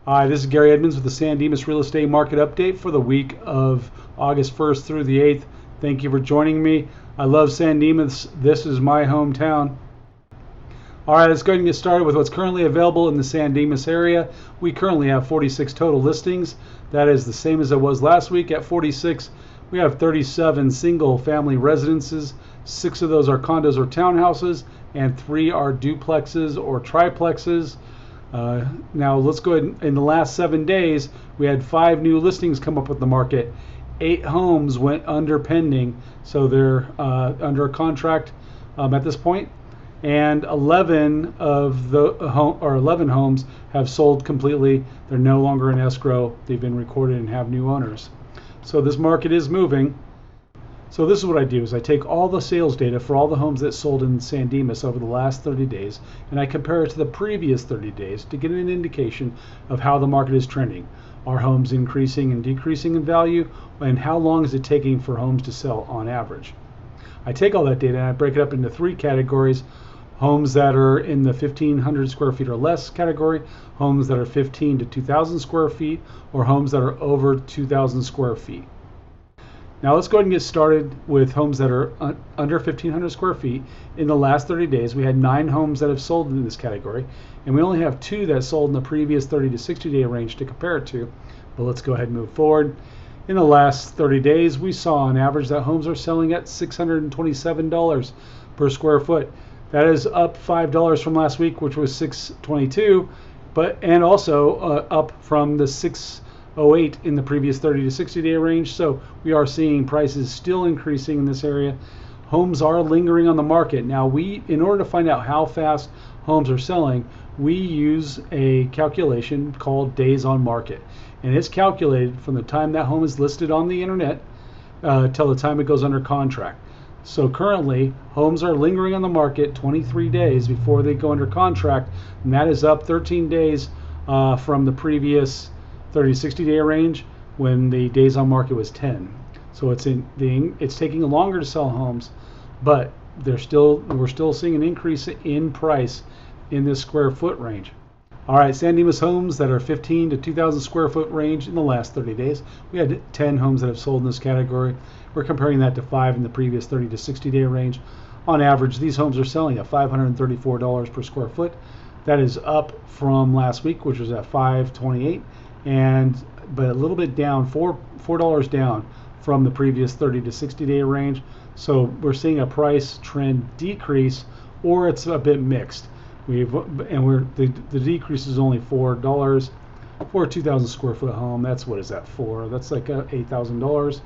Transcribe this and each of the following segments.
Hi, this is Gary Edmonds with the San Dimas Real Estate Market Update for the week of August 1st through the 8th. Thank you for joining me. I love San Dimas. This is my hometown. All right, let's go ahead and get started with what's currently available in the San Dimas area. We currently have 46 total listings. That is the same as it was last week at 46. We have 37 single family residences. 6 of those are condos or townhouses, and 3 are duplexes or triplexes. Now let's go ahead. In the last 7 days, we had 5 new listings come up with the market. 8 homes went under pending, so they're under a contract at this point. And 11 of the 11 homes have sold completely. They're no longer in escrow. They've been recorded and have new owners. So this market is moving. So this is what I do is I take all the sales data for all the homes that sold in San Dimas over the last 30 days and I compare it to the previous 30 days to get an indication of how the market is trending. Are homes increasing and decreasing in value, and how long is it taking for homes to sell on average? I take all that data and I break it up into 3 categories. Homes that are in the 1,500 square feet or less category, homes that are 15 to 2,000 square feet, or homes that are over 2,000 square feet. Now let's go ahead and get started with homes that are under 1,500 square feet. In the last 30 days, we had 9 homes that have sold in this category, and we only have 2 that sold in the previous 30 to 60 day range to compare it to. But let's go ahead and move forward. In the last 30 days, we saw on average that homes are selling at $627 per square foot. That is up $5 from last week, which was $622, and also up from the $608 in the previous 30 to 60 day range. So we are seeing prices still increasing in this area. Homes are lingering on the market. Now in order to find out how fast homes are selling, we use a calculation called days on market. And it's calculated from the time that home is listed on the internet till the time it goes under contract. So currently, homes are lingering on the market 23 days before they go under contract, and that is up 13 days from the previous 30 to 60 day range when the days on market was 10. So it's taking longer to sell homes, but we're still seeing an increase in price in this square foot range. All right, San Dimas homes that are 15 to 2,000 square foot range in the last 30 days. We had 10 homes that have sold in this category. We're comparing that to 5 in the previous 30 to 60 day range. On average, these homes are selling at $534 per square foot. That is up from last week, which was at $528, but a little bit down, $4 down from the previous 30 to 60 day range. So we're seeing a price trend decrease, or it's a bit mixed. The decrease is only $4 for a 2,000 square foot home. That's what is that for? That's like $8,000.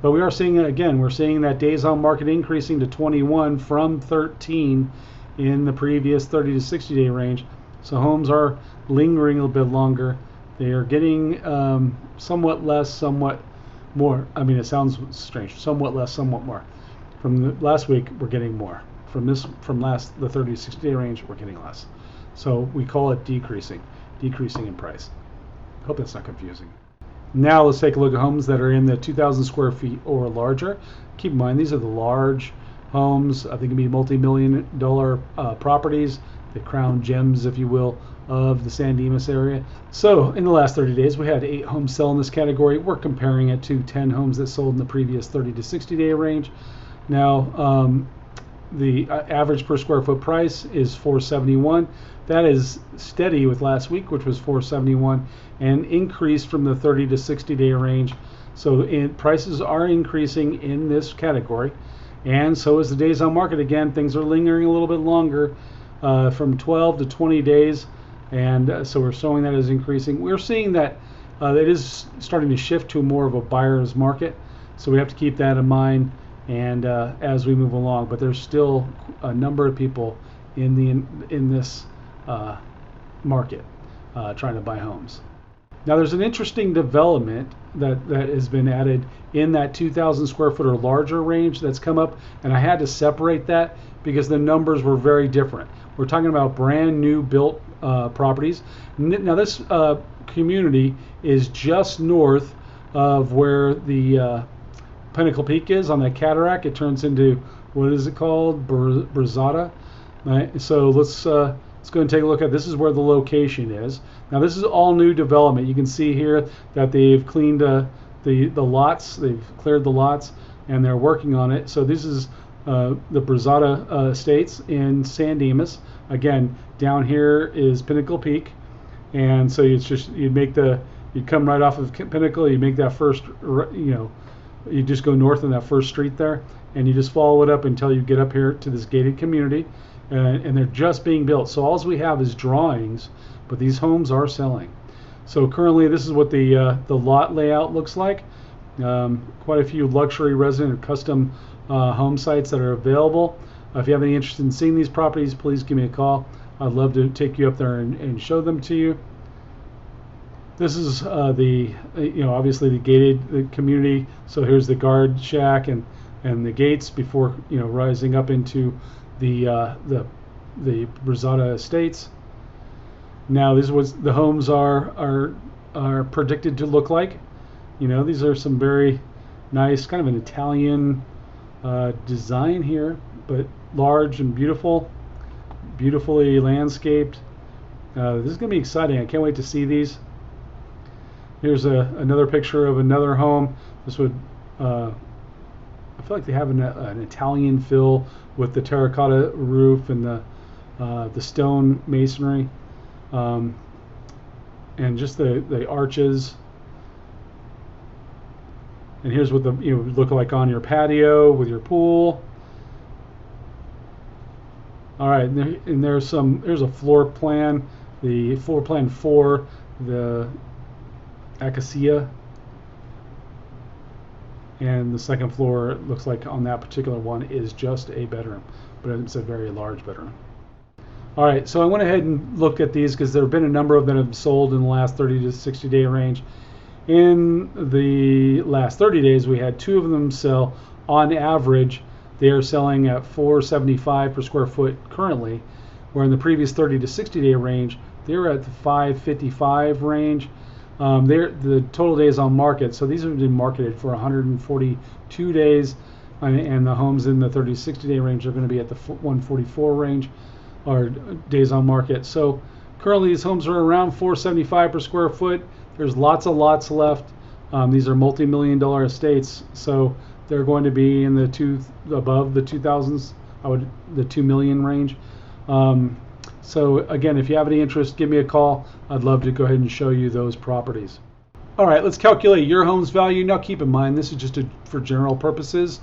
But we are seeing we're seeing that days on market increasing to 21 from 13 in the previous 30 to 60 day range. So homes are lingering a little bit longer. They are getting somewhat less, somewhat more. I mean, it sounds strange. Somewhat less, somewhat more. From the last week, we're getting more. From the 30 to 60 day range, we're getting less. So we call it decreasing in price. Hope that's not confusing. Now let's take a look at homes that are in the 2,000 square feet or larger. Keep in mind, these are the large homes. I think it can be multi-million-dollar properties, the crown gems, if you will, of the San Dimas area. So in the last 30 days, we had 8 homes sell in this category. We're comparing it to 10 homes that sold in the previous 30 to 60 day range. Now, the average per square foot price is $471. That is steady with last week, which was $471, and increased from the 30 to 60 day range. So prices are increasing in this category, and so is the days on market. Again, things are lingering a little bit longer, from 12 to 20 days, and so we're showing that as increasing. We're seeing that it is starting to shift to more of a buyer's market, so we have to keep that in mind. And as we move along, but there's still a number of people in this market trying to buy homes. Now there's an interesting development that has been added in that 2,000 square foot or larger range that's come up, and I had to separate that because the numbers were very different. We're talking about brand new built properties. Now this community is just north of where the Pinnacle Peak is on that cataract. It turns into, what is it called? Brazada. Right? So let's Let's go and take a look at, this is where the location is. Now this is all new development. You can see here that they've cleaned the lots, they've cleared the lots, and they're working on it. So this is the Brazada Estates in San Dimas. Again, down here is Pinnacle Peak, and so it's just, you come right off of Pinnacle, you make that first, you just go north on that first street there, and you just follow it up until you get up here to this gated community, and they're just being built. So all we have is drawings, but these homes are selling. So currently this is what the lot layout looks like. Quite a few luxury resident or custom home sites that are available. If you have any interest in seeing these properties, please give me a call. I'd love to take you up there and show them to you. This is obviously the gated community. So here's the guard shack and the gates before rising up into the Brazada Estates. Now this is what the homes are predicted to look like. These are some very nice, kind of an Italian design here, but large and beautifully landscaped. This is going to be exciting. I can't wait to see these. Here's another picture of another home. This would, I feel like they have an Italian feel with the terracotta roof and the stone masonry, and just the arches. And here's what the look like on your patio with your pool. All right, and there's a floor plan, the floor plan for the Acacia, and the second floor, it looks like on that particular one, is just a bedroom, but it's a very large bedroom. All right, so I went ahead and looked at these because there have been a number of them that have sold in the last 30 to 60 day range. In the last 30 days, we had 2 of them sell. On average, they are selling at $475 per square foot currently, where in the previous 30 to 60 day range, they were at the $555 range. They're the total days on market. So these have been marketed for 142 days, and the homes in the 30 to 60 day range are going to be at the 144 range, or days on market. So currently these homes are around $475 per square foot. There's lots of lots left. These are multi-million-dollar estates, so they're going to be in above the 2000s, the 2 million range. So again, if you have any interest, give me a call. I'd love to go ahead and show you those properties. All right, let's calculate your home's value. Now keep in mind, this is just for general purposes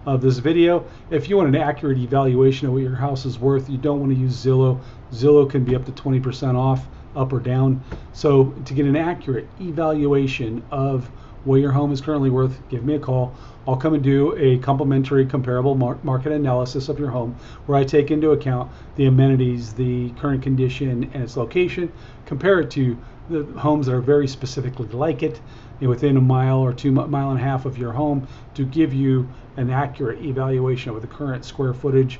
of this video. If you want an accurate evaluation of what your house is worth, you don't want to use Zillow. Zillow can be up to 20% off, up or down. So to get an accurate evaluation of what your home is currently worth, give me a call. I'll come and do a complimentary comparable market analysis of your home, where I take into account the amenities, the current condition, and its location, compare it to the homes that are very specifically like it, within a mile or 2 mile and a half of your home, to give you an accurate evaluation of what the current square footage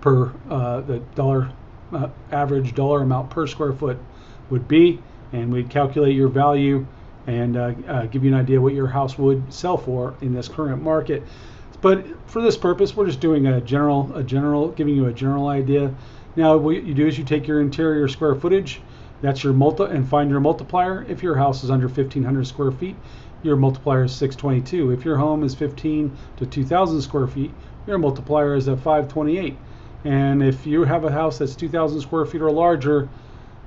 per the average dollar amount per square foot would be, and we'd calculate your value and give you an idea what your house would sell for in this current market. But for this purpose, we're just doing giving you a general idea. Now what you do is you take your interior square footage, that's your and find your multiplier. If your house is under 1,500 square feet, your multiplier is 622. If your home is 15 to 2,000 square feet, your multiplier is at 528. And if you have a house that's 2,000 square feet or larger,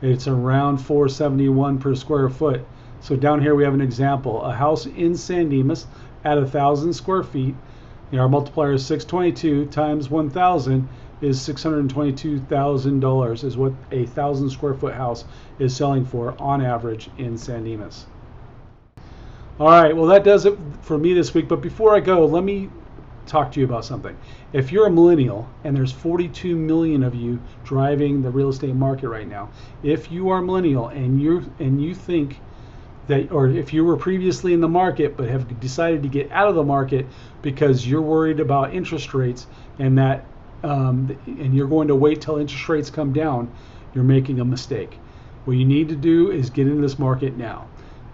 it's around 471 per square foot. So down here we have an example. A house in San Dimas at 1,000 square feet, our multiplier is 622 times 1,000 is $622,000 is what a 1,000 square foot house is selling for on average in San Dimas. All right, well that does it for me this week. But before I go, let me talk to you about something. If you're a millennial, and there's 42 million of you driving the real estate market right now, if you are millennial and you think that, or if you were previously in the market but have decided to get out of the market because you're worried about interest rates and that and you're going to wait till interest rates come down, you're making a mistake. What you need to do is get into this market now.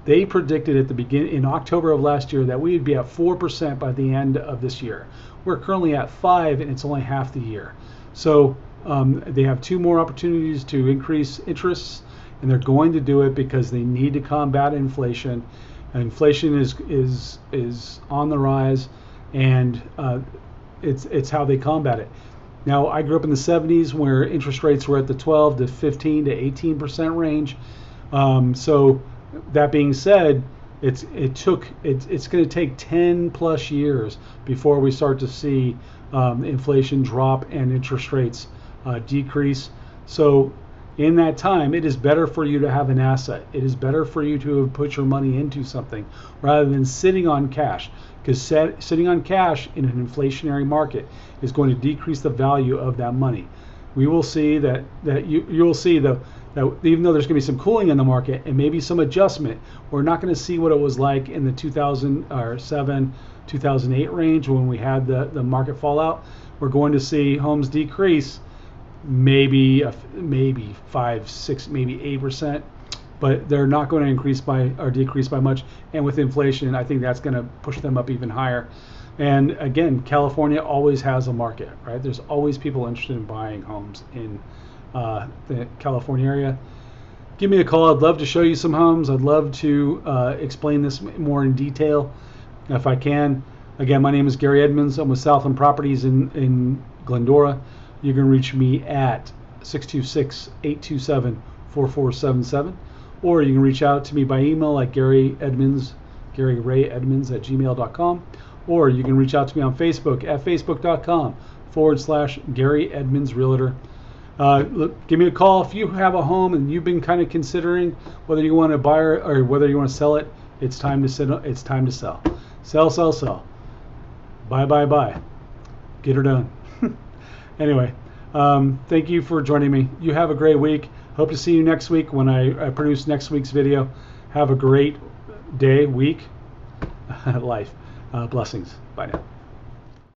They predicted at the beginning in October of last year that we would be at 4% by the end of this year. We're currently at 5%, and it's only half the year. So They have 2 more opportunities to increase interests, and they're going to do it because they need to combat inflation. Inflation is on the rise, and it's how they combat it. Now, I grew up in the 70s where interest rates were at the 12 to 15 to 18% range. So that being said, it's going to take 10 plus years before we start to see inflation drop and interest rates decrease. So in that time, it is better for you to have an asset. It is better for you to put your money into something rather than sitting on cash, because sitting on cash in an inflationary market is going to decrease the value of that money. We will see that you'll see that even though there's going to be some cooling in the market and maybe some adjustment, we're not going to see what it was like in the 2007, 2008 range when we had the market fallout. We're going to see homes decrease maybe 5, 6, maybe 8%, but they're not going to increase by or decrease by much. And with inflation, I think that's going to push them up even higher. And again, California always has a market, right? There's always people interested in buying homes in the California area. Give me a call. I'd love to show you some homes. I'd love to explain this more in detail if I can. Again, my name is Gary Edmonds. I'm with Southland Properties in Glendora. You can reach me at 626-827-4477, or you can reach out to me by email at GaryRayEdmonds @gmail.com, or you can reach out to me on Facebook at facebook.com/Gary Edmonds Realtor. Look, give me a call if you have a home and you've been kind of considering whether you want to buy or whether you want to sell it. It's time to sell. Sell. Buy. Get her done. Anyway, thank you for joining me. You have a great week. Hope to see you next week when I produce next week's video. Have a great day, week, life. Blessings. Bye now.